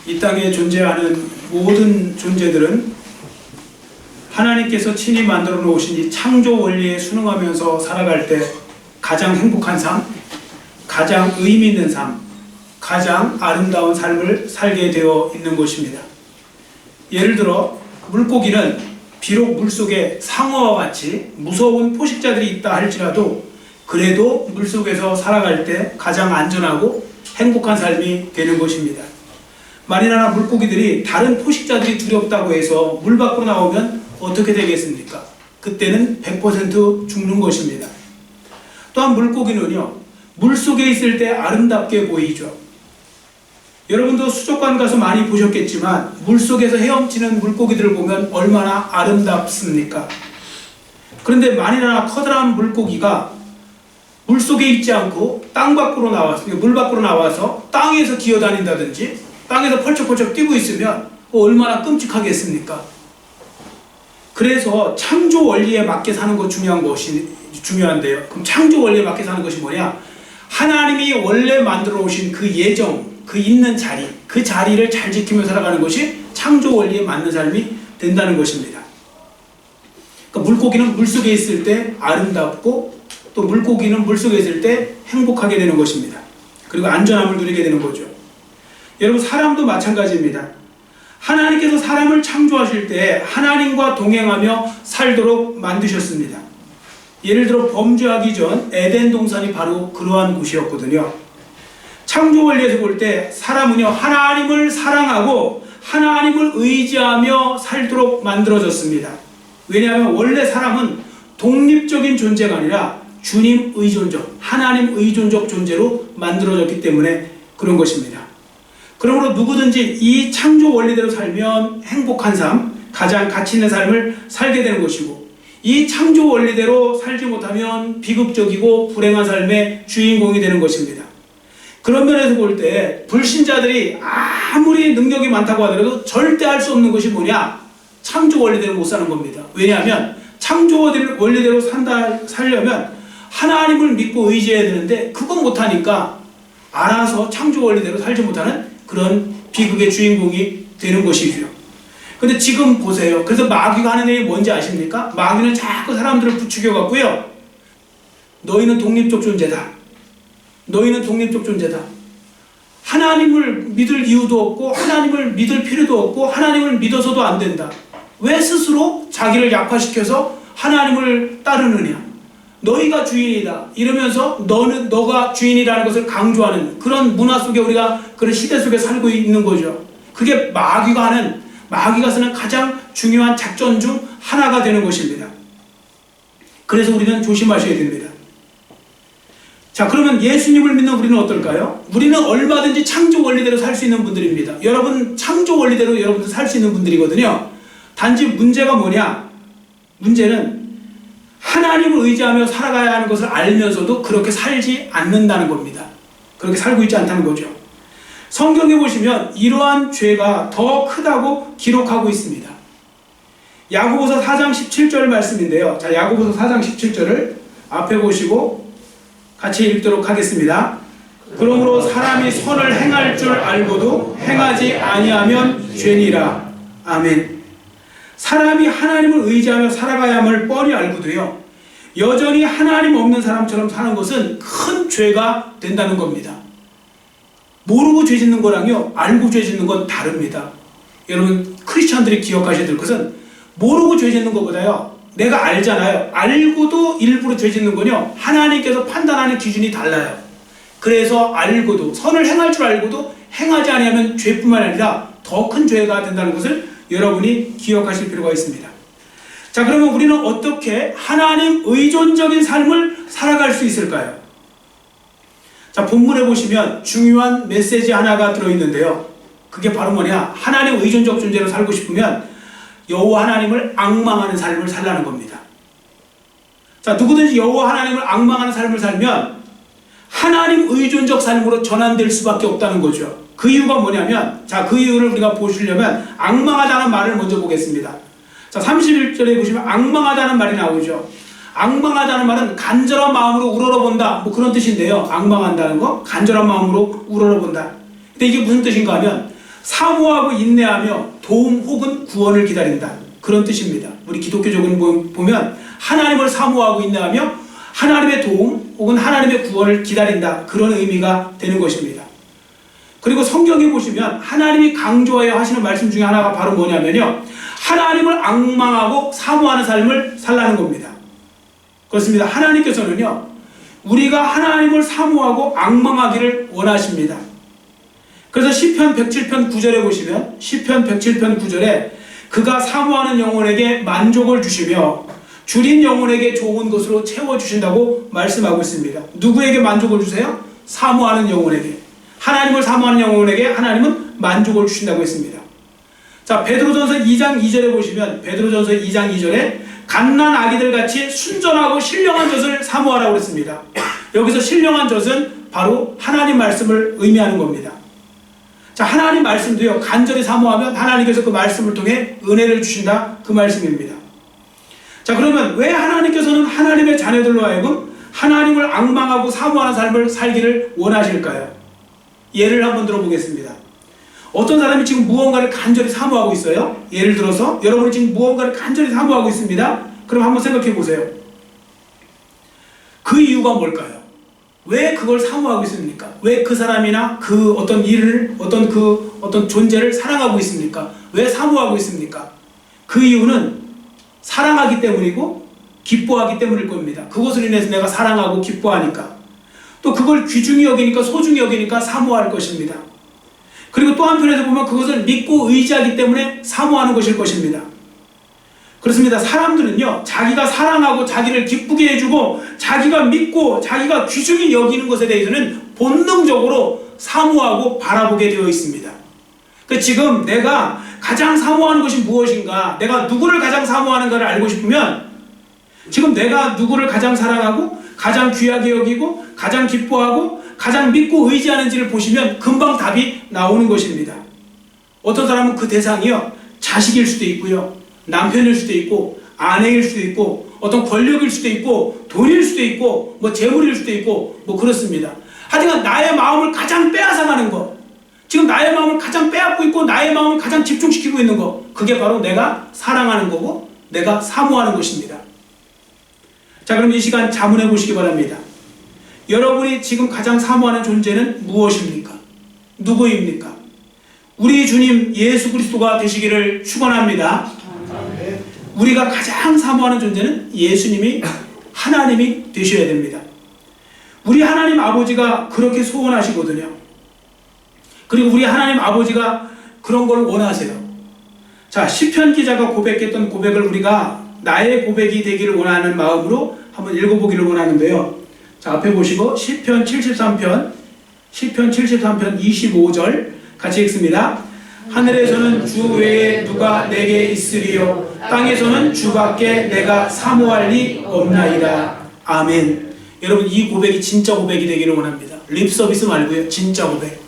이 땅에 존재하는 모든 존재들은 하나님께서 친히 만들어 놓으신 이 창조 원리에 순응하면서 살아갈 때 가장 행복한 삶, 가장 의미 있는 삶, 가장 아름다운 삶을 살게 되어 있는 것입니다. 예를 들어 물고기는 비록 물속에 상어와 같이 무서운 포식자들이 있다 할지라도 그래도 물속에서 살아갈 때 가장 안전하고 행복한 삶이 되는 것입니다. 만일이나 물고기들이 다른 포식자들이 두렵다고 해서 물 밖으로 나오면 어떻게 되겠습니까? 그때는 100% 죽는 것입니다. 또한 물고기는요, 물속에 있을 때 아름답게 보이죠. 여러분도 수족관 가서 많이 보셨겠지만 물속에서 헤엄치는 물고기들을 보면 얼마나 아름답습니까? 그런데 만일이나 커다란 물고기가 물속에 있지 않고 땅 밖으로 나와서, 물 밖으로 나와서 땅에서 기어다닌다든지 땅에서 펄쩍펄쩍 뛰고 있으면 얼마나 끔찍하겠습니까? 그래서 창조 원리에 맞게 사는 것 중요한데요. 그럼 창조 원리에 맞게 사는 것이 뭐냐? 하나님이 원래 만들어 오신 그 예정, 그 있는 자리, 그 자리를 잘 지키며 살아가는 것이 창조 원리에 맞는 삶이 된다는 것입니다. 그러니까 물고기는 물속에 있을 때 아름답고 또 물고기는 물속에 있을 때 행복하게 되는 것입니다. 그리고 안전함을 누리게 되는 거죠. 여러분, 사람도 마찬가지입니다. 하나님께서 사람을 창조하실 때 하나님과 동행하며 살도록 만드셨습니다. 예를 들어 범죄하기 전 에덴 동산이 바로 그러한 곳이었거든요. 창조 원리에서 볼 때 사람은요, 하나님을 사랑하고 하나님을 의지하며 살도록 만들어졌습니다. 왜냐하면 원래 사람은 독립적인 존재가 아니라 주님 의존적, 하나님 의존적 존재로 만들어졌기 때문에 그런 것입니다. 그러므로 누구든지 이 창조 원리대로 살면 행복한 삶, 가장 가치 있는 삶을 살게 되는 것이고, 이 창조 원리대로 살지 못하면 비극적이고 불행한 삶의 주인공이 되는 것입니다. 그런 면에서 볼 때 불신자들이 아무리 능력이 많다고 하더라도 절대 할 수 없는 것이 뭐냐? 창조 원리대로 못 사는 겁니다. 왜냐하면 창조 원리대로 살려면 하나님을 믿고 의지해야 되는데 그건 못하니까 알아서 창조 원리대로 살지 못하는 그런 비극의 주인공이 되는 것이죠. 근데 지금 보세요. 그래서 마귀가 하는 일이 뭔지 아십니까? 마귀는 자꾸 사람들을 부추겨 갖고요, 너희는 독립적 존재다. 너희는 독립적 존재다. 하나님을 믿을 이유도 없고 하나님을 믿을 필요도 없고 하나님을 믿어서도 안 된다. 왜 스스로 자기를 약화시켜서 하나님을 따르느냐? 너희가 주인이다 이러면서 너가 주인이라는 것을 강조하는 그런 문화 속에 우리가 그런 시대 속에 살고 있는 거죠. 그게 마귀가 쓰는 가장 중요한 작전 중 하나가 되는 것입니다. 그래서 우리는 조심하셔야 됩니다. 자, 그러면 예수님을 믿는 우리는 어떨까요? 우리는 얼마든지 창조 원리대로 살 수 있는 분들입니다. 여러분, 창조 원리대로 여러분들 살 수 있는 분들이거든요. 단지 문제가 뭐냐? 문제는 하나님을 의지하며 살아가야 하는 것을 알면서도 그렇게 살지 않는다는 겁니다. 그렇게 살고 있지 않다는 거죠. 성경에 보시면 이러한 죄가 더 크다고 기록하고 있습니다. 야고보서 4장 17절 말씀인데요. 자, 야고보서 4장 17절을 앞에 보시고 같이 읽도록 하겠습니다. 그러므로 사람이 선을 행할 줄 알고도 행하지 아니하면 죄니라. 아멘. 사람이 하나님을 의지하며 살아가야 함을 뻔히 알고도요, 여전히 하나님 없는 사람처럼 사는 것은 큰 죄가 된다는 겁니다. 모르고 죄 짓는 거랑요, 알고 죄 짓는 건 다릅니다. 여러분, 크리스찬들이 기억하셔야 될 것은 모르고 죄 짓는 것보다요, 내가 알잖아요. 알고도 일부러 죄 짓는 건요, 하나님께서 판단하는 기준이 달라요. 그래서 알고도, 선을 행할 줄 알고도 행하지 않으면 죄뿐만 아니라 더 큰 죄가 된다는 것을 여러분이 기억하실 필요가 있습니다. 자, 그러면 우리는 어떻게 하나님 의존적인 삶을 살아갈 수 있을까요? 자, 본문에 보시면 중요한 메시지 하나가 들어있는데요. 그게 바로 뭐냐? 하나님 의존적 존재로 살고 싶으면 여호와 하나님을 앙망하는 삶을 살라는 겁니다. 자, 누구든지 여호와 하나님을 앙망하는 삶을 살면 하나님 의존적 삶으로 전환될 수밖에 없다는 거죠. 그 이유가 뭐냐면, 자, 그 이유를 우리가 보시려면 앙망하다는 말을 먼저 보겠습니다. 자, 31절에 보시면 앙망하다는 말이 나오죠. 앙망하다는 말은 간절한 마음으로 우러러본다, 뭐 그런 뜻인데요. 앙망한다는 거, 간절한 마음으로 우러러본다. 근데 이게 무슨 뜻인가 하면 사모하고 인내하며 도움 혹은 구원을 기다린다. 그런 뜻입니다. 우리 기독교적인 보면 하나님을 사모하고 인내하며 하나님의 도움 혹은 하나님의 구원을 기다린다. 그런 의미가 되는 것입니다. 그리고 성경에 보시면 하나님이 강조하여 하시는 말씀 중에 하나가 바로 뭐냐면요, 하나님을 앙망하고 사모하는 삶을 살라는 겁니다. 그렇습니다. 하나님께서는요, 우리가 하나님을 사모하고 앙망하기를 원하십니다. 그래서 시편 107편 9절에 보시면 시편 107편 9절에 그가 사모하는 영혼에게 만족을 주시며 줄인 영혼에게 좋은 것으로 채워주신다고 말씀하고 있습니다. 누구에게 만족을 주세요? 사모하는 영혼에게. 하나님을 사모하는 영혼에게 하나님은 만족을 주신다고 했습니다. 자, 베드로전서 2장 2절에 보시면 베드로전서 2장 2절에 갓난 아기들 같이 순전하고 신령한 젖을 사모하라고 했습니다. 여기서 신령한 젖은 바로 하나님 말씀을 의미하는 겁니다. 자, 하나님 말씀도요, 간절히 사모하면 하나님께서 그 말씀을 통해 은혜를 주신다, 그 말씀입니다. 자, 그러면 왜 하나님께서는 하나님의 자녀들로 하여금 하나님을 앙망하고 사모하는 삶을 살기를 원하실까요? 예를 한번 들어보겠습니다. 어떤 사람이 지금 무언가를 간절히 사모하고 있어요. 예를 들어서 여러분이 지금 무언가를 간절히 사모하고 있습니다. 그럼 한번 생각해 보세요. 그 이유가 뭘까요? 왜 그걸 사모하고 있습니까? 왜 그 사람이나 그 어떤 일을, 어떤 존재를 사랑하고 있습니까? 왜 사모하고 있습니까? 그 이유는 사랑하기 때문이고 기뻐하기 때문일 겁니다. 그것을 인해서 내가 사랑하고 기뻐하니까, 또 그걸 귀중히 여기니까, 소중히 여기니까 사모할 것입니다. 그리고 또 한편에서 보면 그것을 믿고 의지하기 때문에 사모하는 것일 것입니다. 그렇습니다. 사람들은요, 자기가 사랑하고 자기를 기쁘게 해주고 자기가 믿고 자기가 귀중히 여기는 것에 대해서는 본능적으로 사모하고 바라보게 되어 있습니다. 지금 내가 가장 사모하는 것이 무엇인가, 내가 누구를 가장 사모하는가를 알고 싶으면 지금 내가 누구를 가장 사랑하고 가장 귀하게 여기고 가장 기뻐하고 가장 믿고 의지하는지를 보시면 금방 답이 나오는 것입니다. 어떤 사람은 그 대상이요, 자식일 수도 있고요, 남편일 수도 있고 아내일 수도 있고 어떤 권력일 수도 있고 돈일 수도 있고 뭐 재물일 수도 있고 뭐 그렇습니다. 하여간 나의 마음을 가장 빼앗아가는 것, 지금 나의 마음을 가장 빼앗고 있고 나의 마음을 가장 집중시키고 있는 것, 그게 바로 내가 사랑하는 거고 내가 사모하는 것입니다. 자, 그럼 이 시간 자문해 보시기 바랍니다. 여러분이 지금 가장 사모하는 존재는 무엇입니까? 누구입니까? 우리 주님 예수 그리스도가 되시기를 축원합니다. 우리가 가장 사모하는 존재는 예수님이, 하나님이 되셔야 됩니다. 우리 하나님 아버지가 그렇게 소원하시거든요. 그리고 우리 하나님 아버지가 그런 걸 원하세요. 자, 시편 기자가 고백했던 고백을 우리가 나의 고백이 되기를 원하는 마음으로 한번 읽어보기를 원하는데요. 자, 앞에 보시고 시편 73편 25절 같이 읽습니다. 하늘에서는 주 외에 누가 내게 있으리요, 땅에서는 주밖에 내가 사모할 리 없나이다. 아멘. 여러분, 이 고백이 진짜 고백이 되기를 원합니다. 립 서비스 말고요, 진짜 고백.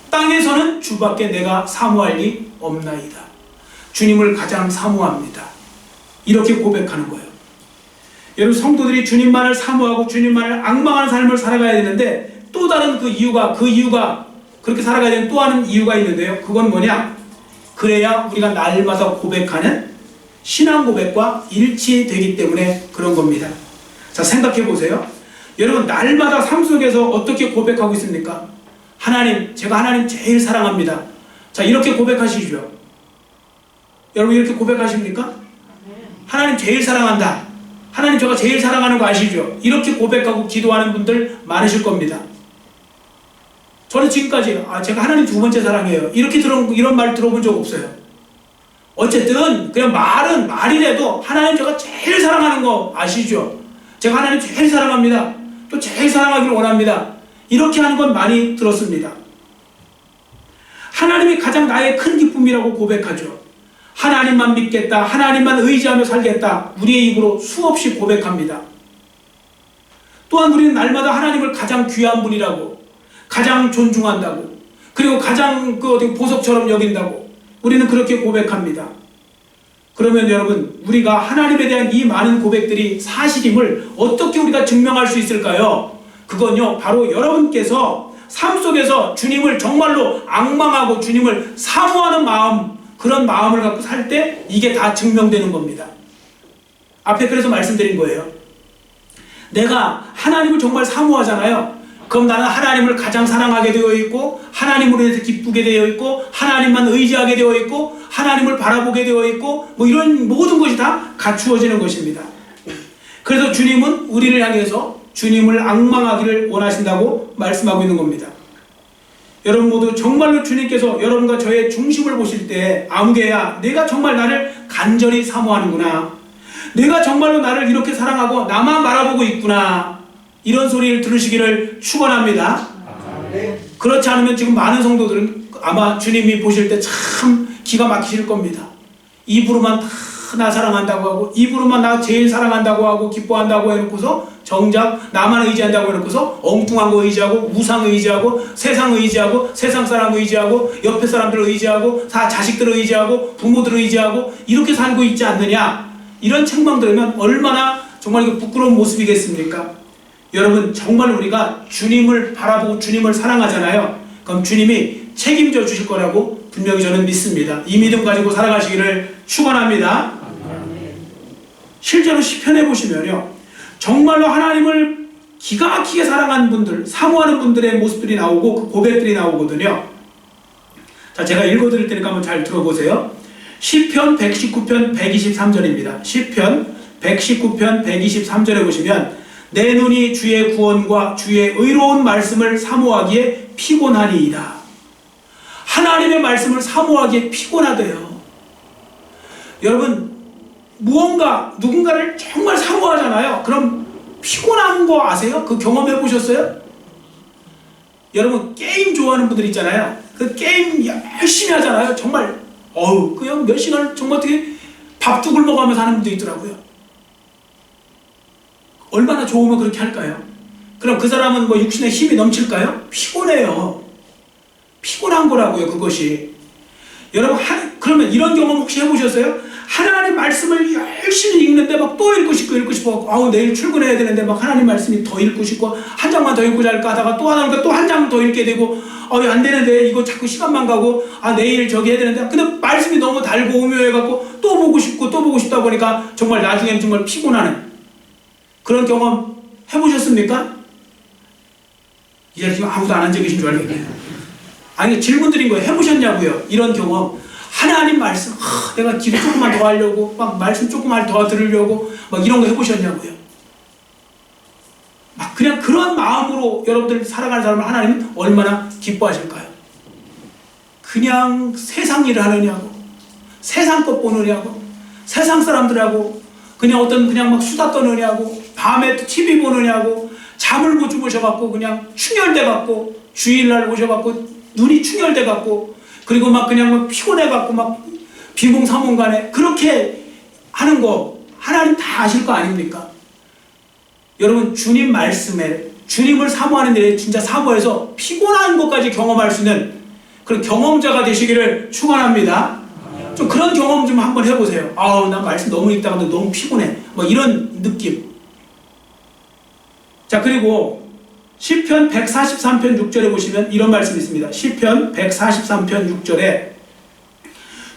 땅에서는 주밖에 내가 사모할 리 없나이다. 주님을 가장 사모합니다. 이렇게 고백하는 거예요. 여러분, 성도들이 주님만을 사모하고 주님만을 앙망하는 삶을 살아가야 되는데, 또 다른 그 이유가 그렇게 살아가야 되는 또 하는 이유가 있는데요. 그건 뭐냐? 그래야 우리가 날마다 고백하는 신앙 고백과 일치되기 때문에 그런 겁니다. 자, 생각해 보세요. 여러분, 날마다 삶 속에서 어떻게 고백하고 있습니까? 하나님, 제가 하나님 제일 사랑합니다. 자, 이렇게 고백하시죠. 여러분, 이렇게 고백하십니까? 하나님 제일 사랑한다. 하나님 제가 제일 사랑하는 거 아시죠? 이렇게 고백하고 기도하는 분들 많으실 겁니다. 저는 지금까지 제가 하나님 두 번째 사랑해요, 이런 말 들어본 적 없어요. 어쨌든 그냥 말이라도 하나님 제가 제일 사랑하는 거 아시죠? 제가 하나님 제일 사랑합니다. 또 제일 사랑하기를 원합니다. 이렇게 하는 건 많이 들었습니다. 하나님이 가장 나의 큰 기쁨이라고 고백하죠. 하나님만 믿겠다, 하나님만 의지하며 살겠다, 우리의 입으로 수없이 고백합니다. 또한 우리는 날마다 하나님을 가장 귀한 분이라고, 가장 존중한다고, 그리고 가장 보석처럼 여긴다고 우리는 그렇게 고백합니다. 그러면 여러분, 우리가 하나님에 대한 이 많은 고백들이 사실임을 어떻게 우리가 증명할 수 있을까요? 그건요, 바로 여러분께서 삶 속에서 주님을 정말로 앙망하고 주님을 사모하는 마음, 그런 마음을 갖고 살 때 이게 다 증명되는 겁니다. 앞에 그래서 말씀드린 거예요. 내가 하나님을 정말 사모하잖아요. 그럼 나는 하나님을 가장 사랑하게 되어 있고, 하나님으로 인해서 기쁘게 되어 있고, 하나님만 의지하게 되어 있고, 하나님을 바라보게 되어 있고, 뭐 이런 모든 것이 다 갖추어지는 것입니다. 그래서 주님은 우리를 향해서 주님을 앙망하기를 원하신다고 말씀하고 있는 겁니다. 여러분 모두 정말로 주님께서 여러분과 저의 중심을 보실 때, 아무개야, 내가 정말 나를 간절히 사모하는구나, 내가 정말로 나를 이렇게 사랑하고 나만 바라보고 있구나, 이런 소리를 들으시기를 축원합니다. 그렇지 않으면 지금 많은 성도들은 아마 주님이 보실 때 참 기가 막히실 겁니다. 입으로만 다 나 사랑한다고 하고, 입으로만 나 제일 사랑한다고 하고 기뻐한다고 해놓고서 정작 나만 의지한다고 해놓고서 엉뚱한 거 의지하고, 우상 의지하고, 세상 의지하고, 세상 사람 의지하고, 옆에 사람들 의지하고, 다 자식들 의지하고, 부모들 의지하고, 이렇게 살고 있지 않느냐, 이런 책망 들으면 얼마나 정말 이거 부끄러운 모습이겠습니까? 여러분 정말 우리가 주님을 바라보고 주님을 사랑하잖아요. 그럼 주님이 책임져 주실 거라고 분명히 저는 믿습니다. 이 믿음 가지고 살아가시기를 축원합니다. 실제로 시편에 보시면요, 정말로 하나님을 기가 막히게 사랑하는 분들, 사모하는 분들의 모습들이 나오고 그 고백들이 나오거든요. 자, 제가 읽어드릴 테니까 한번 잘 들어보세요. 시편 119편 123절입니다. 시편 119편 123절에 보시면, 내 눈이 주의 구원과 주의 의로운 말씀을 사모하기에 피곤하니이다. 하나님의 말씀을 사모하기에 피곤하대요. 여러분, 누군가를 정말 사모하잖아요. 그럼 피곤한 거 아세요? 그 경험해 보셨어요? 여러분, 게임 좋아하는 분들 있잖아요. 그 게임 열심히 하잖아요. 정말 그냥 몇 시간 정말 어떻게 밥도 굶어가면서 하는 분도 있더라고요. 얼마나 좋으면 그렇게 할까요? 그럼 그 사람은 뭐 육신의 힘이 넘칠까요? 피곤해요. 피곤한 거라고요, 그것이. 여러분, 그러면 이런 경험 혹시 해보셨어요? 하나님 말씀을 열심히 읽는데 막 또 읽고 싶고, 내일 출근해야 되는데 막 하나님 말씀이 더 읽고 싶고, 한 장만 더 읽고 잘까 하다가 또 하나 또 한 장 더 읽게 되고, 안 되는데 이거 자꾸 시간만 가고, 내일 저기 해야 되는데, 근데 말씀이 너무 달고 오묘해갖고 또 보고 싶고 또 보고 싶다 보니까 정말 나중에는 정말 피곤하는 그런 경험 해보셨습니까? 이제 지금 아무도 안 한 적이신 줄 알겠네요. 아니, 질문 드린 거예요. 해보셨냐고요? 이런 경험. 하나님 말씀, 내가 기도 조금만 더 하려고, 막 말씀 조금만 더 들으려고, 막 이런 거 해보셨냐고요? 막 그냥 그런 마음으로 여러분들 살아가는 사람을 하나님은 얼마나 기뻐하실까요? 그냥 세상 일을 하느냐고, 세상 것 보느냐고, 세상 사람들하고 그냥 막 수다 떠느냐고, 밤에 TV 보느냐고, 잠을 못 주무셔갖고 그냥 충혈돼갖고, 주일날 오셔갖고 눈이 충혈돼갖고, 그리고 막 그냥 막 피곤해갖고 막 비몽사몽간에 그렇게 하는 거 하나님 다 아실 거 아닙니까? 여러분, 주님 말씀에, 주님을 사모하는 일에 진짜 사모해서 피곤한 것까지 경험할 수 있는 그런 경험자가 되시기를 축원합니다. 좀 그런 경험 좀 한번 해보세요. 나 말씀 너무 읽다가 너무 피곤해, 뭐 이런 느낌. 자, 그리고 시편 143편 6절에 보시면 이런 말씀이 있습니다. 시편 143편 6절에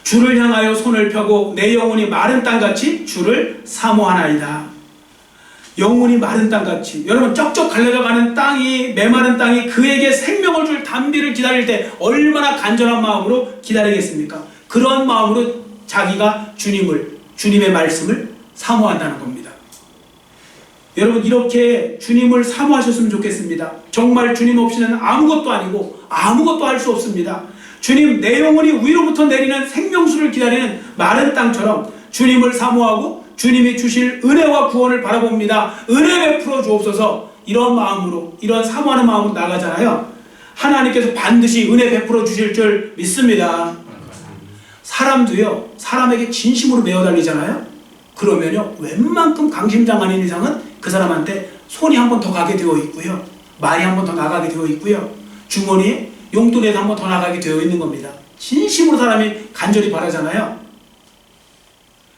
주를 향하여 손을 펴고 내 영혼이 마른 땅같이 주를 사모하나이다. 영혼이 마른 땅같이, 여러분 쩍쩍 갈라져가는 땅이, 메마른 땅이 그에게 생명을 줄 단비를 기다릴 때 얼마나 간절한 마음으로 기다리겠습니까? 그런 마음으로 자기가 주님의 말씀을 사모한다는 겁니다. 여러분, 이렇게 주님을 사모하셨으면 좋겠습니다. 정말 주님 없이는 아무것도 아니고 아무것도 할 수 없습니다. 주님, 내 영혼이 위로부터 내리는 생명수를 기다리는 마른 땅처럼 주님을 사모하고 주님이 주실 은혜와 구원을 바라봅니다. 은혜 베풀어 주옵소서. 이런 마음으로, 이런 사모하는 마음으로 나가잖아요. 하나님께서 반드시 은혜 베풀어 주실 줄 믿습니다. 사람도요, 사람에게 진심으로 매어달리잖아요. 그러면요, 웬만큼 강심장 아닌 이상은 그 사람한테 손이 한 번 더 가게 되어 있고요, 말이 한 번 더 나가게 되어 있고요, 주머니에 용돈에도 한 번 더 나가게 되어 있는 겁니다. 진심으로 사람이 간절히 바라잖아요.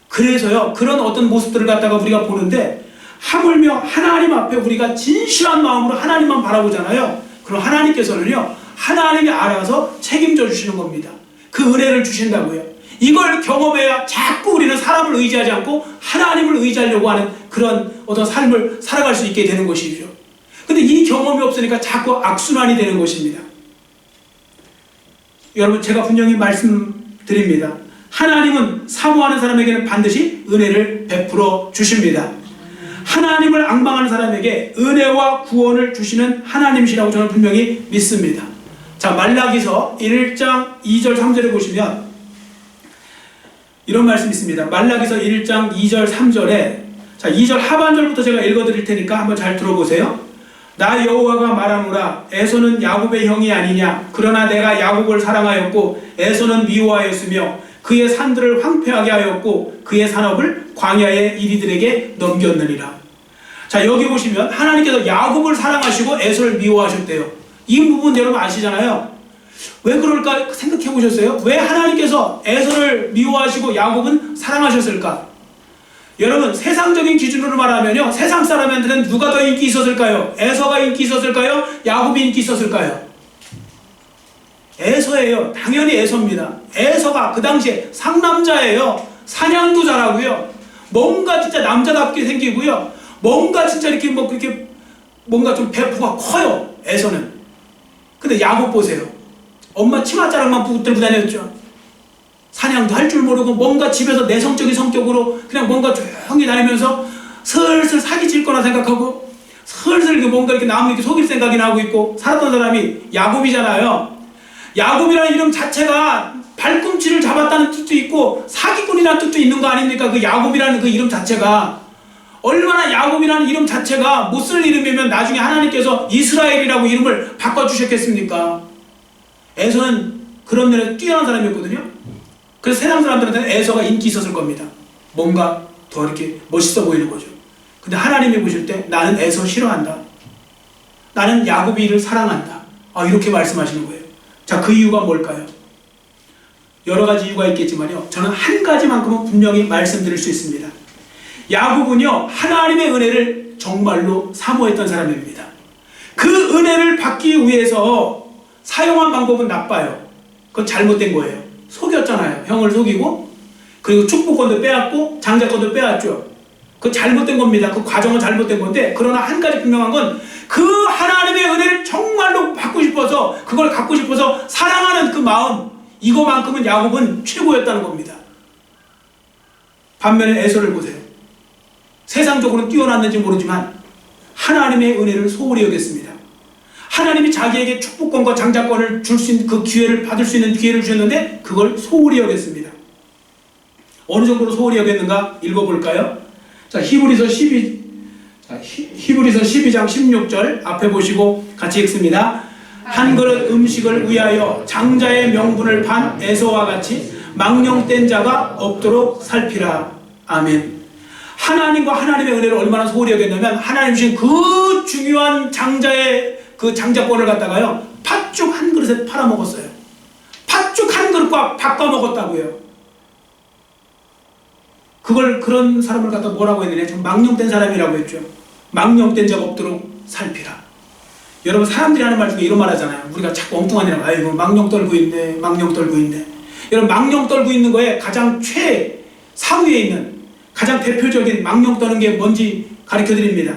그래서요, 그런 어떤 모습들을 갖다가 우리가 보는데, 하물며 하나님 앞에 우리가 진실한 마음으로 하나님만 바라보잖아요. 그럼 하나님께서는요, 하나님이 알아서 책임져 주시는 겁니다. 그 은혜를 주신다고요. 이걸 경험해야 자꾸 우리는 사람을 의지하지 않고 하나님을 의지하려고 하는 그런 어떤 삶을 살아갈 수 있게 되는 것이죠. 근데 이 경험이 없으니까 자꾸 악순환이 되는 것입니다. 여러분, 제가 분명히 말씀드립니다. 하나님은 사모하는 사람에게는 반드시 은혜를 베풀어 주십니다. 하나님을 앙망하는 사람에게 은혜와 구원을 주시는 하나님이시라고 저는 분명히 믿습니다. 자, 말라기서 1장 2절 3절에 보시면 이런 말씀이 있습니다. 말라기서 1장 2절 3절에, 자, 2절 하반절부터 제가 읽어드릴 테니까 한번 잘 들어보세요. 나 여호와가 말하노라. 에서는 야곱의 형이 아니냐. 그러나 내가 야곱을 사랑하였고 에서는 미워하였으며 그의 산들을 황폐하게 하였고 그의 산업을 광야의 이리들에게 넘겼느니라. 자, 여기 보시면 하나님께서 야곱을 사랑하시고 에서를 미워하셨대요. 이 부분 여러분 아시잖아요. 왜 그럴까 생각해 보셨어요? 왜 하나님께서 에서를 미워하시고 야곱은 사랑하셨을까? 여러분, 세상적인 기준으로 말하면요, 세상 사람한테는 누가 더 인기 있었을까요? 에서가 인기 있었을까요? 야곱이 인기 있었을까요? 에서예요. 당연히 에서입니다. 에서가 그 당시에 상남자예요. 사냥도 잘하고요. 뭔가 진짜 남자답게 생기고요. 뭔가 진짜 이렇게 뭐 그렇게 뭔가 좀 배포가 커요. 에서는. 근데 야곱 보세요. 엄마 치맛자락만 붙들고 다녔죠. 사냥도 할 줄 모르고 뭔가 집에서 내성적인 성격으로 그냥 뭔가 조용히 다니면서 슬슬 사기칠 거나 생각하고 슬슬 뭔가 이렇게 남을 이렇게 속일 생각이 나고 있고 살았던 사람이 야곱이잖아요. 야곱이라는 이름 자체가 발꿈치를 잡았다는 뜻도 있고 사기꾼이라는 뜻도 있는 거 아닙니까? 그 야곱이라는 그 이름 자체가 얼마나 야곱이라는 이름 자체가 못 쓸 이름이면 나중에 하나님께서 이스라엘이라고 이름을 바꿔주셨겠습니까? 에서는 그런 면에서 뛰어난 사람이었거든요. 그래서 세상 사람들한테는 에서가 인기 있었을 겁니다. 뭔가 더 이렇게 멋있어 보이는 거죠. 근데 하나님이 보실 때 나는 에서 싫어한다. 나는 야곱이를 사랑한다. 이렇게 말씀하시는 거예요. 자, 그 이유가 뭘까요? 여러 가지 이유가 있겠지만요, 저는 한 가지만큼은 분명히 말씀드릴 수 있습니다. 야곱은요, 하나님의 은혜를 정말로 사모했던 사람입니다. 그 은혜를 받기 위해서 사용한 방법은 나빠요. 그건 잘못된 거예요. 속였잖아요. 형을 속이고, 그리고 축복권도 빼앗고 장자권도 빼앗죠. 그건 잘못된 겁니다. 그 과정은 잘못된 건데, 그러나 한 가지 분명한 건 그 하나님의 은혜를 정말로 받고 싶어서, 그걸 갖고 싶어서 사랑하는 그 마음, 이거만큼은 야곱은 최고였다는 겁니다. 반면에 에서를 보세요. 세상적으로는 뛰어났는지 모르지만 하나님의 은혜를 소홀히 여겼습니다. 하나님이 자기에게 축복권과 장자권을 줄 수 있는 그 기회를 받을 수 있는 기회를 주셨는데 그걸 소홀히 여겼습니다. 어느 정도로 소홀히 여겼는가 읽어볼까요? 자, 히브리서 12장 16절 앞에 보시고 같이 읽습니다. 한 그릇 음식을 위하여 장자의 명분을 판 에서와 같이 망령된 자가 없도록 살피라. 아멘. 하나님과 하나님의 은혜를 얼마나 소홀히 여겼냐면 하나님 주신 그 중요한 장자의 그 장자권을 갖다가요, 팥죽 한 그릇에 팔아먹었어요. 팥죽 한 그릇과 바꿔먹었다고요. 그걸, 그런 사람을 갖다 뭐라고 했느냐? 좀 망령된 사람이라고 했죠. 망령된 자가 없도록 살피라. 여러분, 사람들이 하는 말 중에 이런 말 하잖아요. 우리가 자꾸 엉뚱한 이라고, 아이고 망령 떨고 있네, 망령 떨고 있네. 여러분, 망령 떨고 있는 거에 가장 상위에 있는 가장 대표적인 망령 떠는 게 뭔지 가르쳐 드립니다.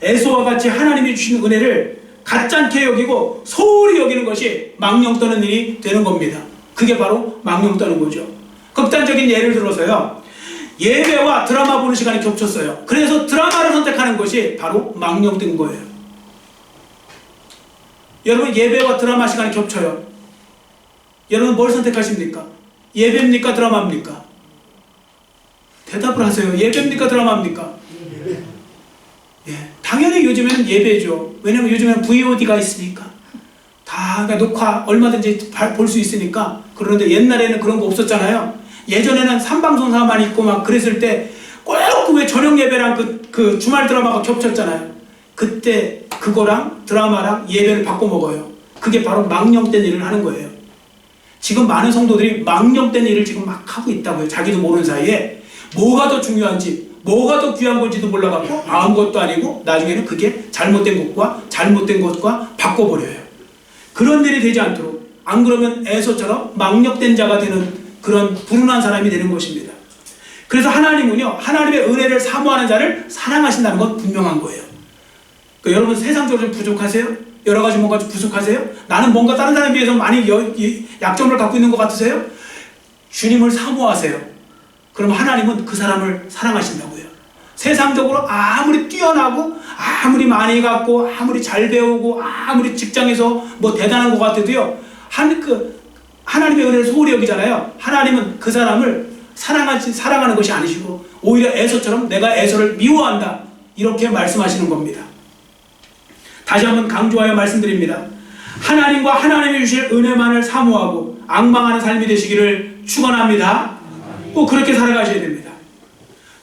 에서와 같이 하나님이 주신 은혜를 가짜않게 여기고 소홀히 여기는 것이 망령 떠는 일이 되는 겁니다. 그게 바로 망령 떠는 거죠. 극단적인 예를 들어서요, 예배와 드라마 보는 시간이 겹쳤어요. 그래서 드라마를 선택하는 것이 바로 망령 뜬 거예요. 여러분, 예배와 드라마 시간이 겹쳐요. 여러분, 뭘 선택하십니까? 예배입니까? 드라마입니까? 대답을 하세요. 예배입니까? 드라마입니까? 예, 당연히 요즘에는 예배죠. 왜냐면 요즘에는 VOD가 있으니까. 다 녹화 얼마든지 볼 수 있으니까. 그런데 옛날에는 그런 거 없었잖아요. 예전에는 삼방송사만 있고 막 그랬을 때 꼭 왜 저녁 예배랑 그 주말 드라마가 겹쳤잖아요. 그때 그거랑 드라마랑 예배를 바꿔 먹어요. 그게 바로 망령된 일을 하는 거예요. 지금 많은 성도들이 망령된 일을 지금 막 하고 있다고요. 자기도 모르는 사이에 뭐가 더 중요한지, 뭐가 더 귀한 건지도 몰라갖고 아무것도 아니고 나중에는 그게 잘못된 것과 바꿔버려요. 그런 일이 되지 않도록, 안 그러면 에서처럼 망령된 자가 되는 그런 불운한 사람이 되는 것입니다. 그래서 하나님은요, 하나님의 은혜를 사모하는 자를 사랑하신다는 건 분명한 거예요. 그러니까 여러분 세상적으로 좀 부족하세요? 여러 가지 뭔가 좀 부족하세요? 나는 뭔가 다른 사람에 비해서 많이 약점을 갖고 있는 것 같으세요? 주님을 사모하세요. 그럼 하나님은 그 사람을 사랑하신다고요. 세상적으로 아무리 뛰어나고 아무리 많이 갖고 아무리 잘 배우고 아무리 직장에서 뭐 대단한 것 같아도요, 하나님의 은혜를 소홀히 여기잖아요. 하나님은 그 사람을 사랑하는 것이 아니시고 오히려 에서처럼 내가 에서를 미워한다, 이렇게 말씀하시는 겁니다. 다시 한번 강조하여 말씀드립니다. 하나님과 하나님이 주실 은혜만을 사모하고 앙망하는 삶이 되시기를 축원합니다. 꼭 그렇게 살아가셔야 됩니다.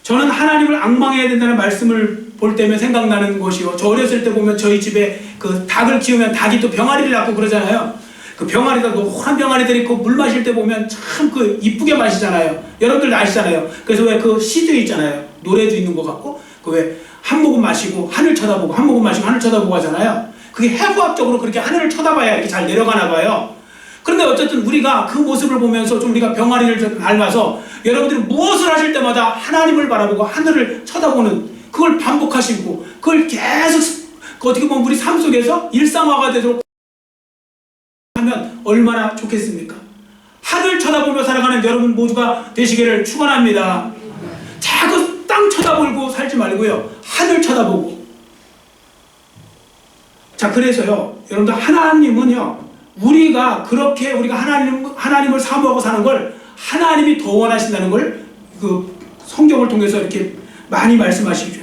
저는 하나님을 앙망해야 된다는 말씀을 볼 때면 생각나는 것이요, 저 어렸을 때 보면 저희 집에 그 닭을 키우면 닭이 또 병아리를 낳고 그러잖아요. 그 병아리가 노란 병아리들이 그 물 마실 때 보면 참 그 이쁘게 마시잖아요. 여러분들 아시잖아요. 그래서 왜 그 시도 있잖아요. 노래도 있는 것 같고, 그 왜 한 모금 마시고 하늘 쳐다보고 한 모금 마시고 하늘 쳐다보고 하잖아요. 그게 해부학적으로 그렇게 하늘을 쳐다봐야 이렇게 잘 내려가나 봐요. 그런데 어쨌든 우리가 그 모습을 보면서 좀 우리가 병아리를 좀 닮아서 여러분들이 무엇을 하실 때마다 하나님을 바라보고 하늘을 쳐다보는, 그걸 반복하시고 그걸 계속 어떻게 보면 우리 삶 속에서 일상화가 되도록 하면 얼마나 좋겠습니까? 하늘 쳐다보며 살아가는 여러분 모두가 되시기를 축원합니다. 자꾸 땅 쳐다보고 살지 말고요, 하늘 쳐다보고. 자, 그래서요, 여러분들 하나님은요, 우리가 그렇게 우리가 하나님을 사모하고 사는 걸 하나님이 더 원하신다는 걸 그 성경을 통해서 이렇게 많이 말씀하시죠.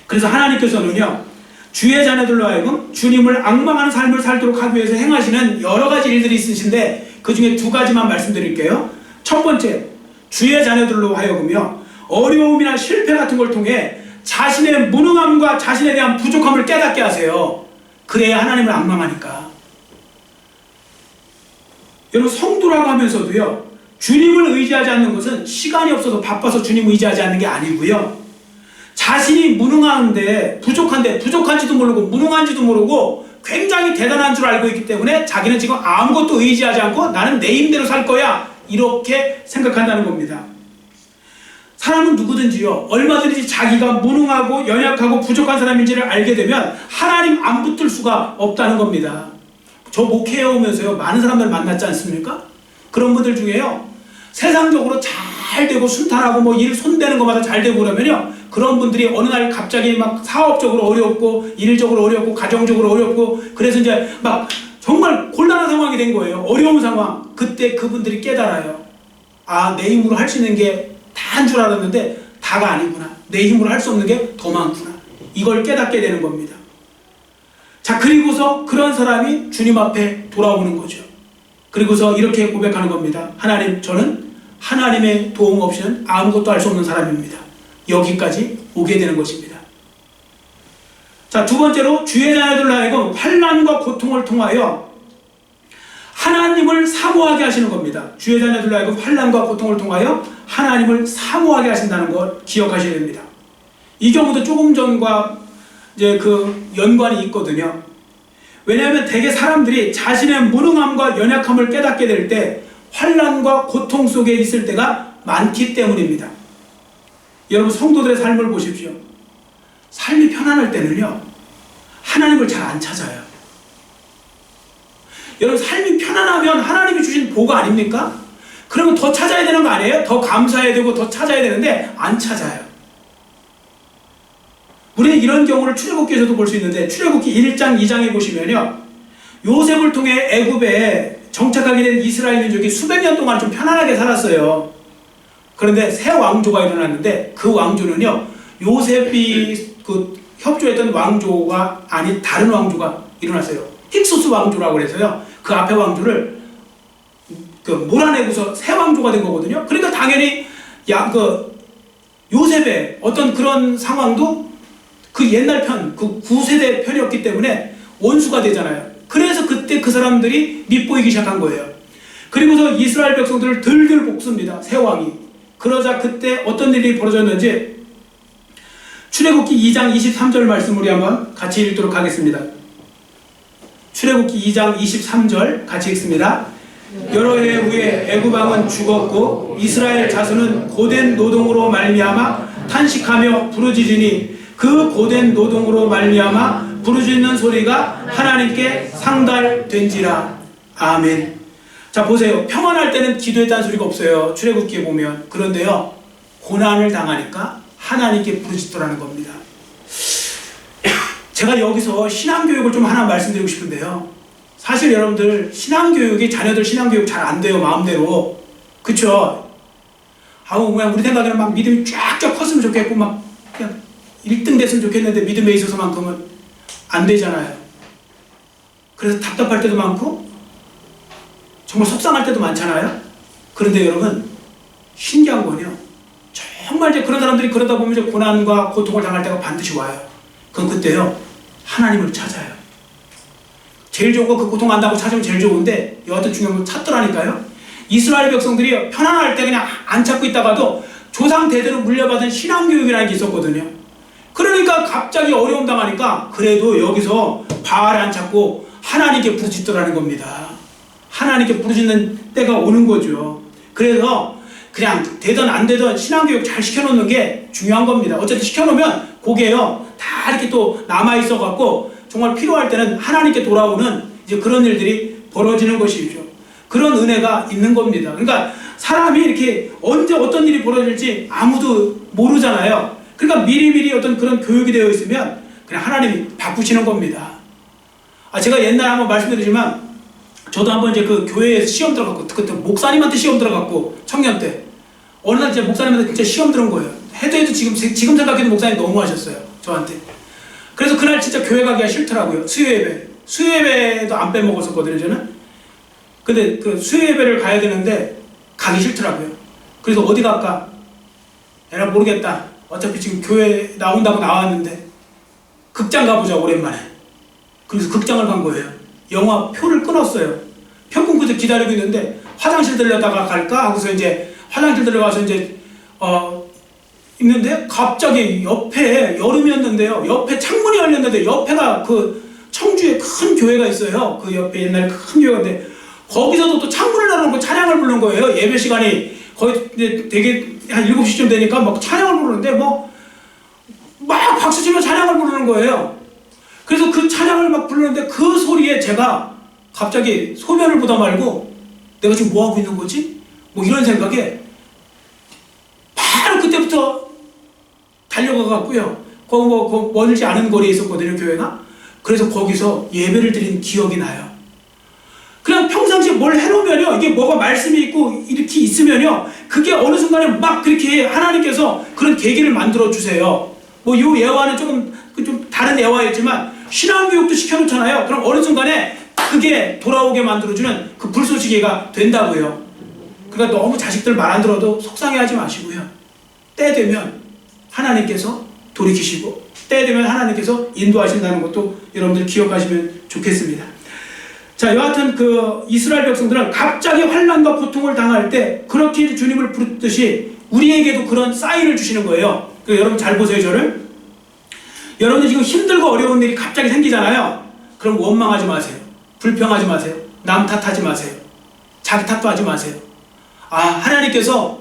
그래서 하나님께서는요, 주의 자녀들로 하여금 주님을 앙망하는 삶을 살도록 하기 위해서 행하시는 여러 가지 일들이 있으신데 그 중에 두 가지만 말씀드릴게요. 첫 번째, 주의 자녀들로 하여금요, 어려움이나 실패 같은 걸 통해 자신의 무능함과 자신에 대한 부족함을 깨닫게 하세요. 그래야 하나님을 앙망하니까. 여러분, 성도라고 하면서도요, 주님을 의지하지 않는 것은 시간이 없어서 바빠서 주님을 의지하지 않는 게 아니고요, 자신이 무능한데 부족한지도 모르고 무능한지도 모르고 굉장히 대단한 줄 알고 있기 때문에 자기는 지금 아무것도 의지하지 않고 나는 내 힘대로 살 거야, 이렇게 생각한다는 겁니다. 사람은 누구든지요, 얼마든지 자기가 무능하고 연약하고 부족한 사람인지를 알게 되면 하나님 안 붙들 수가 없다는 겁니다. 저 목회해 오면서요, 많은 사람들 만났지 않습니까? 그런 분들 중에요, 세상적으로 잘 되고 순탄하고 뭐 일 손대는 것마다 잘 되고 그러면요, 그런 분들이 어느 날 갑자기 막 사업적으로 어렵고 일적으로 어렵고 가정적으로 어렵고 그래서 이제 막 정말 곤란한 상황이 된 거예요. 어려운 상황. 그때 그분들이 깨달아요. 아, 내 힘으로 할 수 있는 게 다인 줄 알았는데 다가 아니구나. 내 힘으로 할 수 없는 게 더 많구나. 이걸 깨닫게 되는 겁니다. 자, 그리고서 그런 사람이 주님 앞에 돌아오는 거죠. 그리고서 이렇게 고백하는 겁니다. 하나님, 저는 하나님의 도움 없이는 아무것도 할 수 없는 사람입니다. 여기까지 오게 되는 것입니다. 자, 두 번째로 주의 자녀들로 하여금 환난과 고통을 통하여 하나님을 사모하게 하시는 겁니다. 주의 자녀들로 하여금 환난과 고통을 통하여 하나님을 사모하게 하신다는 걸 기억하셔야 됩니다. 이 경우도 조금 전과 이제 그 연관이 있거든요. 왜냐하면 대개 사람들이 자신의 무능함과 연약함을 깨닫게 될 때 환난과 고통 속에 있을 때가 많기 때문입니다. 여러분, 성도들의 삶을 보십시오. 삶이 편안할 때는요, 하나님을 잘 안 찾아요. 여러분, 삶이 편안하면 하나님이 주신 복 아닙니까? 그러면 더 찾아야 되는 거 아니에요? 더 감사해야 되고 더 찾아야 되는데 안 찾아요. 우리는 이런 경우를 출애굽기에서도 볼 수 있는데, 출애굽기 1장 2장에 보시면요, 요셉을 통해 애굽에 정착하게 된 이스라엘 민족이 수백 년 동안 좀 편안하게 살았어요. 그런데 새 왕조가 일어났는데 그 왕조는요, 요셉이 그 협조했던 왕조가 아닌 다른 왕조가 일어났어요. 힉소스 왕조라고 그래서요, 그 앞에 왕조를 몰아내고서 새 왕조가 된 거거든요. 그러니까 당연히 요셉의 어떤 그런 상황도 그 옛날 편, 그 9세대 편이었기 때문에 원수가 되잖아요. 그래서 그때 그 사람들이 밉보이기 시작한 거예요. 그리고서 이스라엘 백성들을 들들 볶습니다. 새 왕이. 그러자 그때 어떤 일이 벌어졌는지 출애굽기 2장 23절 말씀 우리 한번 같이 읽도록 하겠습니다. 출애굽기 2장 23절 같이 읽습니다. 여러 해 후에 애굽 왕은 죽었고 이스라엘 자손은 고된 노동으로 말미암아 탄식하며 부르짖으니 그 고된 노동으로 말미암아 부르짖는 소리가 하나님께 상달된지라. 아멘. 자 보세요. 평안할 때는 기도했다는 소리가 없어요. 출애굽기에 보면. 그런데요, 고난을 당하니까 하나님께 부르짖더라는 겁니다. 제가 여기서 신앙교육을 좀 하나 말씀드리고 싶은데요, 사실 여러분들 신앙교육이 자녀들 신앙교육 잘 안 돼요. 마음대로. 그쵸? 그냥 우리 생각에는 막 믿음이 쫙쫙 컸으면 좋겠고 막 그냥 1등 됐으면 좋겠는데 믿음에 있어서만큼은 안 되잖아요. 그래서 답답할 때도 많고 정말 속상할 때도 많잖아요. 그런데 여러분, 신기한 건요, 정말 이제 그런 사람들이 그러다 보면 이제 고난과 고통을 당할 때가 반드시 와요. 그럼 그때요, 하나님을 찾아요. 제일 좋은 거 그 고통 안다고 찾으면 제일 좋은데 여하튼 중요한 건 찾더라니까요. 이스라엘 백성들이 편안할 때 그냥 안 찾고 있다가도 조상 대대로 물려받은 신앙교육이라는 게 있었거든요. 그러니까 갑자기 어려움 당하니까 그래도 여기서 바알 안 찾고 하나님께 부르짖더라는 겁니다. 하나님께 부르짖는 때가 오는 거죠. 그래서 그냥 되든 안 되든 신앙교육 잘 시켜놓는 게 중요한 겁니다. 어쨌든 시켜놓으면 그게요 다 이렇게 또 남아있어갖고 정말 필요할 때는 하나님께 돌아오는 이제 그런 일들이 벌어지는 것이죠. 그런 은혜가 있는 겁니다. 그러니까 사람이 이렇게 언제 어떤 일이 벌어질지 아무도 모르잖아요. 그러니까 미리미리 어떤 그런 교육이 되어 있으면 그냥 하나님이 바꾸시는 겁니다. 제가 옛날에 한번 말씀드리지만 저도 한번 이제 그 교회에서 시험 들어갔고, 그때 목사님한테 시험 들어갔고, 청년 때 어느 날 이제 목사님한테 진짜 시험 들은 거예요. 해도 지금 생각해도 목사님 너무 하셨어요, 저한테. 그래서 그날 진짜 교회 가기가 싫더라고요. 수요예배도 안 빼먹었었거든요, 저는. 근데 그 수요예배를 가야 되는데 가기 싫더라고요. 그래서 어디 갈까? 에라 모르겠다. 어차피 지금 교회 나온다고 나왔는데 극장 가보자, 오랜만에. 그래서 극장을 간 거예요. 영화 표를 끊었어요. 표 끊고서 기다리고 있는데 화장실 들렸다가 갈까 하고서 이제 화장실 들어가서 이제 있는데 갑자기 옆에, 여름이었는데요, 옆에 창문이 열렸는데 옆에가 그 청주에 큰 교회가 있어요. 그 옆에 옛날 큰 교회인데 거기서도 또 창문을 열어놓고 찬양을 부르는 거예요. 예배 시간이 거의 이제 되게 한 7시쯤 되니까 막 찬양을 부르는데 막 박수 치며 찬양을 부르는 거예요. 그래서 그 찬양을 막 부르는데 그 소리에 제가 갑자기 소변을 보다 말고 내가 지금 뭐 하고 있는 거지? 뭐 이런 생각에 바로 그때부터 달려가 갖고요. 거기 멀지 않은 거리에 있었거든요, 교회가. 그래서 거기서 예배를 드린 기억이 나요. 그냥 평상시에 뭘 해놓으면요, 이게 뭐가 말씀이 있고 이렇게 있으면요, 그게 어느 순간에 막 그렇게 하나님께서 그런 계기를 만들어 주세요. 뭐 요 예화는 좀 다른 예화였지만 신앙교육도 시켜놓잖아요. 그럼 어느 순간에 그게 돌아오게 만들어주는 그 불쏘시개가 된다고요. 그러니까 너무 자식들 말 안 들어도 속상해하지 마시고요. 때 되면 하나님께서 돌이키시고 때 되면 하나님께서 인도하신다는 것도 여러분들 기억하시면 좋겠습니다. 자, 여하튼 그 이스라엘 백성들은 갑자기 환난과 고통을 당할 때 그렇게 주님을 부르듯이 우리에게도 그런 사인을 주시는 거예요. 여러분 잘 보세요, 저를. 여러분들 지금 힘들고 어려운 일이 갑자기 생기잖아요. 그럼 원망하지 마세요. 불평하지 마세요. 남 탓하지 마세요. 자기 탓도 하지 마세요. 하나님께서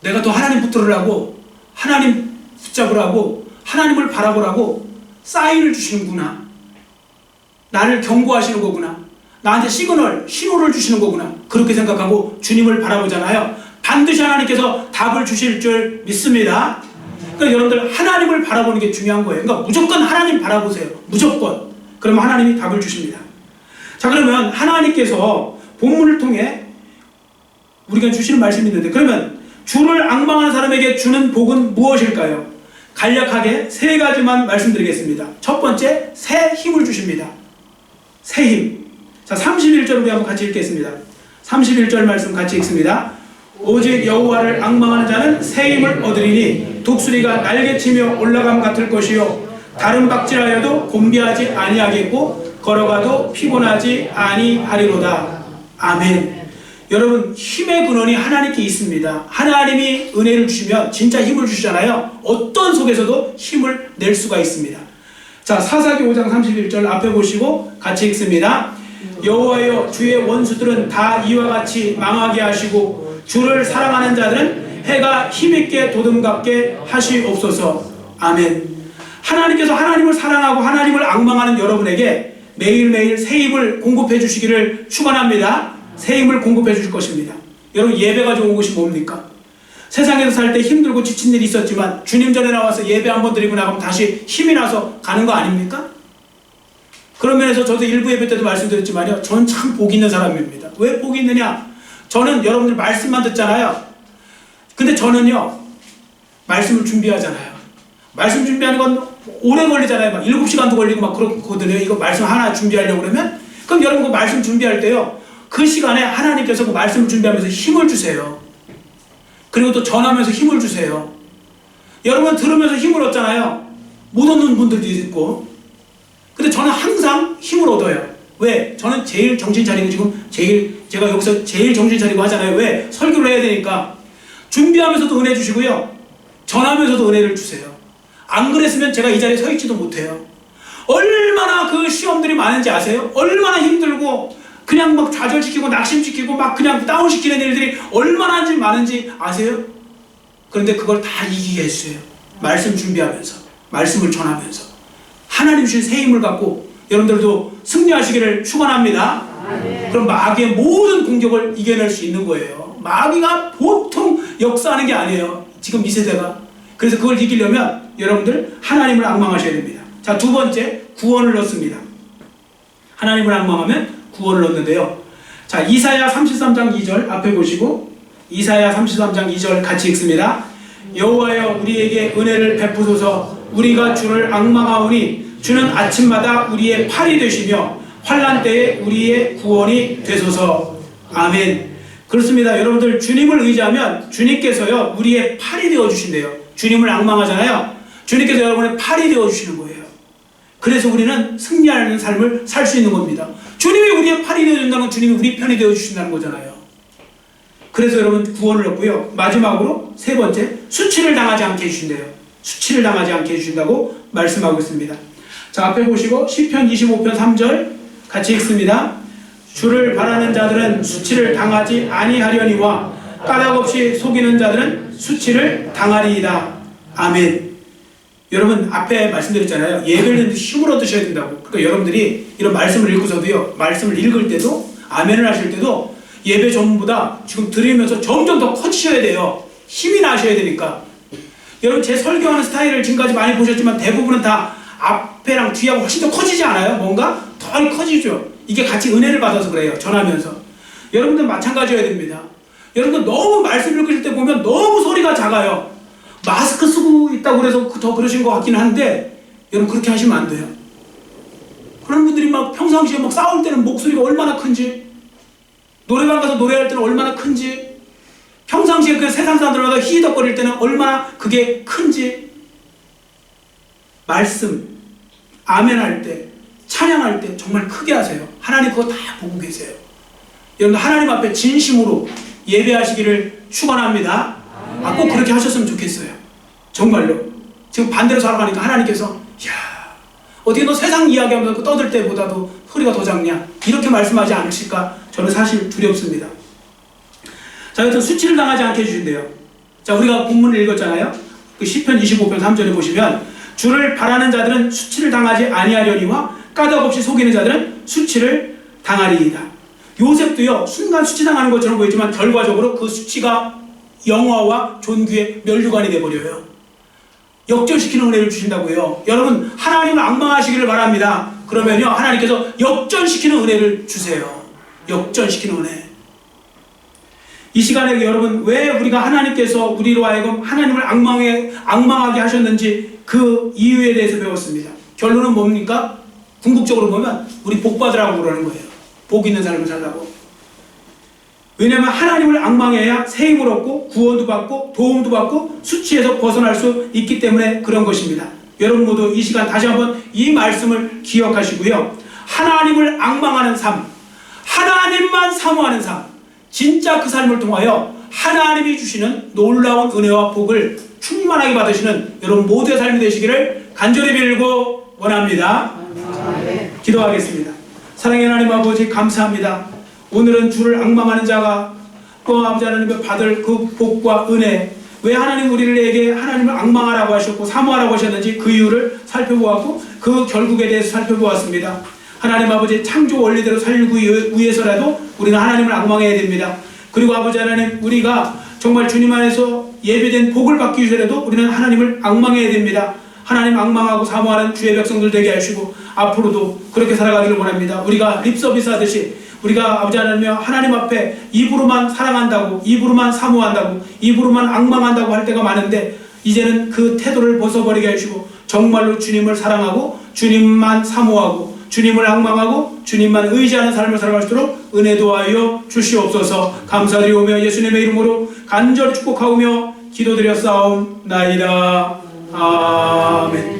내가 더 하나님 붙들으라고, 하나님 붙잡으라고, 하나님을 바라보라고 사인을 주시는구나. 나를 경고하시는 거구나. 나한테 신호를 주시는 거구나. 그렇게 생각하고 주님을 바라보잖아요. 반드시 하나님께서 답을 주실 줄 믿습니다. 그러니까 여러분들 하나님을 바라보는 게 중요한 거예요. 그러니까 무조건 하나님 바라보세요. 무조건. 그러면 하나님이 답을 주십니다. 자, 그러면 하나님께서 본문을 통해 우리가 주시는 말씀이 있는데, 그러면 주를 앙망하는 사람에게 주는 복은 무엇일까요? 간략하게 3가지만 말씀드리겠습니다. 첫 번째, 새 힘을 주십니다. 새 힘. 자, 31절 우리 한번 같이 읽겠습니다. 31절 말씀 같이 읽습니다. 오직 여호와를 앙망하는 자는 새 힘을 얻으리니 독수리가 날개치며 올라감 같을 것이요 다른 박질하여도 곤비하지 아니하겠고 걸어가도 피곤하지 아니하리로다. 아멘. 여러분, 힘의 근원이 하나님께 있습니다. 하나님이 은혜를 주시면 진짜 힘을 주시잖아요. 어떤 속에서도 힘을 낼 수가 있습니다. 자, 사사기 5장 31절 앞에 보시고 같이 읽습니다. 여호와여, 주의 원수들은 다 이와 같이 망하게 하시고 주를 사랑하는 자들은 해가 힘있게 도듬갑게 하시옵소서. 아멘. 하나님께서 하나님을 사랑하고 하나님을 앙망하는 여러분에게 매일매일 새 힘을 공급해 주시기를 축원합니다. 새 힘을 공급해 주실 것입니다. 여러분, 예배가 좋은 것이 뭡니까? 세상에서 살 때 힘들고 지친 일이 있었지만 주님 전에 나와서 예배 한번 드리고 나가면 다시 힘이 나서 가는 거 아닙니까? 그런 면에서 저도 일부 예배 때도 말씀드렸지만요, 저는 참 복이 있는 사람입니다. 왜 복이 있느냐? 저는 여러분들 말씀만 듣잖아요. 근데 저는요, 말씀을 준비하잖아요. 말씀 준비하는 건 오래 걸리잖아요. 막 7시간도 걸리고 막 그렇거든요. 이거 말씀 하나 준비하려고 그러면. 그럼 여러분 그 말씀 준비할 때요, 그 시간에 하나님께서 그 말씀을 준비하면서 힘을 주세요. 그리고 또 전하면서 힘을 주세요. 여러분 들으면서 힘을 얻잖아요. 못 얻는 분들도 있고. 근데 저는 항상 힘을 얻어요. 왜? 저는 제일 정신 차리고 지금 제가 여기서 제일 정신 차리고 하잖아요. 왜? 설교를 해야 되니까. 준비하면서도 은혜 주시고요, 전하면서도 은혜를 주세요. 안 그랬으면 제가 이 자리에 서 있지도 못해요. 얼마나 그 시험들이 많은지 아세요? 얼마나 힘들고 그냥 막 좌절시키고 낙심시키고 막 그냥 다운시키는 일들이 얼마나 많은지 아세요? 그런데 그걸 다 이기게 해주세요. 말씀 준비하면서, 말씀을 전하면서 하나님 주신 새 힘을 갖고 여러분들도 승리하시기를 축원합니다. 그럼 마귀의 모든 공격을 이겨낼 수 있는 거예요. 마귀가 보통 역사하는 게 아니에요, 지금 이 세대가. 그래서 그걸 이기려면 여러분들 하나님을 앙망하셔야 됩니다. 자, 두 번째, 구원을 얻습니다. 하나님을 앙망하면 구원을 얻는데요. 자, 이사야 33장 2절 앞에 보시고, 이사야 33장 2절 같이 읽습니다. 여호와여, 우리에게 은혜를 베푸소서. 우리가 주를 앙망하오니 주는 아침마다 우리의 팔이 되시며 환난 때에 우리의 구원이 되소서. 아멘. 그렇습니다. 여러분들 주님을 의지하면 주님께서요, 우리의 팔이 되어주신대요. 주님을 앙망하잖아요. 주님께서 여러분의 팔이 되어주시는 거예요. 그래서 우리는 승리하는 삶을 살 수 있는 겁니다. 주님이 우리의 팔이 되어준다는 건 주님이 우리 편이 되어주신다는 거잖아요. 그래서 여러분 구원을 얻고요. 마지막으로 세 번째, 수치를 당하지 않게 해주신대요. 수치를 당하지 않게 해주신다고 말씀하고 있습니다. 자, 앞에 보시고 시편 25편 3절 같이 읽습니다. 주를 바라는 자들은 수치를 당하지 아니하려니와 까닭없이 속이는 자들은 수치를 당하리이다. 아멘. 여러분 앞에 말씀드렸잖아요. 예배를 힘을 얻으셔야 된다고. 그러니까 여러분들이 이런 말씀을 읽고서도요, 말씀을 읽을 때도 아멘을 하실 때도 예배 전보다 지금 들으면서 점점 더 커지셔야 돼요. 힘이 나셔야 되니까. 여러분 제 설교하는 스타일을 지금까지 많이 보셨지만 대부분은 다 앞에랑 뒤하고 훨씬 더 커지지 않아요? 뭔가 더 커지죠. 이게 같이 은혜를 받아서 그래요. 전하면서. 여러분들 마찬가지여야 됩니다. 여러분들 너무 말씀 읽으실 때 보면 너무 소리가 작아요. 마스크 쓰고 있다고 그래서 더 그러신 것 같긴 한데, 여러분 그렇게 하시면 안 돼요. 그런 분들이 막 평상시에 막 싸울 때는 목소리가 얼마나 큰지, 노래방 가서 노래할 때는 얼마나 큰지, 평상시에 그 세상 사람들마다 히히덕거릴 때는 얼마나 그게 큰지, 말씀, 아멘할 때, 찬양할 때 정말 크게 하세요. 하나님 그거 다 보고 계세요. 여러분 하나님 앞에 진심으로 예배하시기를 축원합니다. 아, 꼭 그렇게 하셨으면 좋겠어요. 정말로. 지금 반대로 살아가니까 하나님께서 야, 어떻게 너 세상 이야기하면서 떠들 때보다도 소리가 더 작냐, 이렇게 말씀하지 않으실까 저는 사실 두렵습니다. 자, 여튼 수치를 당하지 않게 해주신대요. 자, 우리가 본문을 읽었잖아요. 그 시편 25편 3절에 보시면 주를 바라는 자들은 수치를 당하지 아니하려니와 까닭없이 속이는 자들은 수치를 당하리이다. 요셉도요, 순간 수치당하는 것처럼 보이지만 결과적으로 그 수치가 영화와 존귀의 면류관이 되어버려요. 역전시키는 은혜를 주신다고요. 여러분 하나님을 앙망하시기를 바랍니다. 그러면요 하나님께서 역전시키는 은혜를 주세요. 역전시키는 은혜. 이 시간에 여러분 왜 우리가 하나님께서 우리로 하여금 하나님을 앙망하게 하셨는지 그 이유에 대해서 배웠습니다. 결론은 뭡니까? 궁극적으로 보면 우리 복 받으라고 그러는 거예요. 복 있는 삶을 살라고. 왜냐하면 하나님을 앙망해야 새 힘을 얻고 구원도 받고 도움도 받고 수치에서 벗어날 수 있기 때문에 그런 것입니다. 여러분 모두 이 시간 다시 한번 이 말씀을 기억하시고요. 하나님을 앙망하는 삶, 하나님만 사모하는 삶, 진짜 그 삶을 통하여 하나님이 주시는 놀라운 은혜와 복을 충만하게 받으시는 여러분 모두의 삶이 되시기를 간절히 빌고 원합니다. 기도하겠습니다. 사랑의 하나님 아버지, 감사합니다. 오늘은 주를 앙망하는 자가 또 아버지 하나님의 받을 그 복과 은혜, 왜 하나님 우리에게 하나님을 앙망하라고 하셨고 사모하라고 하셨는지 그 이유를 살펴보았고 그 결국에 대해서 살펴보았습니다. 하나님 아버지, 창조 원리대로 살기 위해서라도 우리는 하나님을 앙망해야 됩니다. 그리고 아버지 하나님, 우리가 정말 주님 안에서 예배된 복을 받기 위해서라도 우리는 하나님을 앙망해야 됩니다. 하나님 앙망하고 사모하는 주의 백성들 되게 하시고 앞으로도 그렇게 살아가기를 원합니다. 우리가 립서비스 하듯이 우리가 아버지 하나님 앞에 입으로만 사랑한다고, 입으로만 사모한다고, 입으로만 앙망한다고 할 때가 많은데 이제는 그 태도를 벗어버리게 하시고 정말로 주님을 사랑하고 주님만 사모하고 주님을 앙망하고 주님만 의지하는 삶을 살아갈 수 있도록 은혜 도와여 주시옵소서. 감사드리오며 예수님의 이름으로 간절히 축복하오며 기도드렸사옵나이다. 아멘.